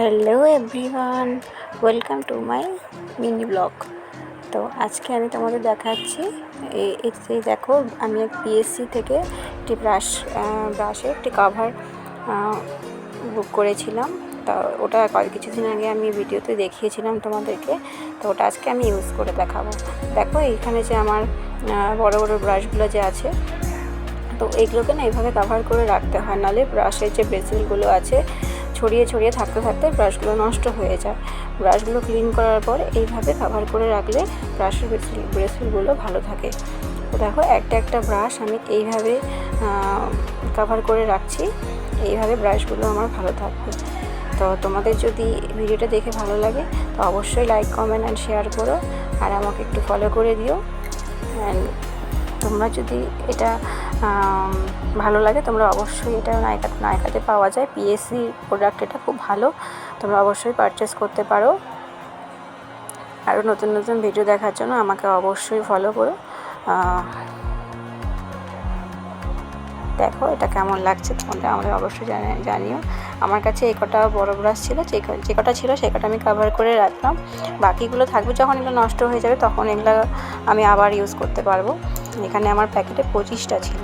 Hello everyone, welcome to my mini blog. তো আজকে আমি তোমাদের দেখাচ্ছি এই দেখো, আমি এক পিএসসি থেকে একটি ব্রাশের একটি কভার বুক করেছিলাম। তা ওটা কিছুদিন আগে আমি ভিডিওতে দেখিয়েছিলাম তোমাদেরকে। তো ওটা আজকে আমি ইউজ করে দেখাবো। দেখো এইখানে যে আমার বড় বড় ব্রাশগুলো যে আছে, তো এইগুলোকে না এইভাবে কভার করে রাখতে হয়, নাহলে ব্রাশের যে ব্রেসেলগুলো আছে ছড়িয়ে ছড়িয়ে থাকতে থাকতে ব্রাশগুলো নষ্ট হয়ে যায়। ব্রাশগুলো ক্লিন করার পর এইভাবে কভার করে রাখলে ব্রাশের ব্রেসেলগুলো ভালো থাকে। তো দেখো একটা একটা ব্রাশ আমি এইভাবে কভার করে রাখছি, এইভাবে ব্রাশগুলো আমার ভালো থাকবে। তো তোমাদের যদি ভিডিওটা দেখে ভালো লাগে তো অবশ্যই লাইক, কমেন্ট অ্যান্ড শেয়ার করো, আর আমাকে একটু ফলো করে দিও। অ্যান্ড তোমরা যদি এটা ভালো লাগে তোমরা অবশ্যই, এটা নাইকাতে পাওয়া যায়, পিএসসি প্রোডাক্ট, এটা খুব ভালো, তোমরা অবশ্যই পারচেস করতে পারো। আরও নতুন নতুন ভিডিও দেখার জন্য আমাকে অবশ্যই ফলো করো। দেখো এটা কেমন লাগছে তোমাদের আমাদের অবশ্যই জানিও। আমার কাছে এই কটা বড় ব্রাশ ছিল, যে কটা ছিল সে কটা আমি কভার করে রাখলাম। বাকিগুলো থাকবে, যখন এগুলো নষ্ট হয়ে যাবে তখন এগুলো আমি আবার ইউজ করতে পারবো। এখানে আমার প্যাকেটে 25টা ছিল।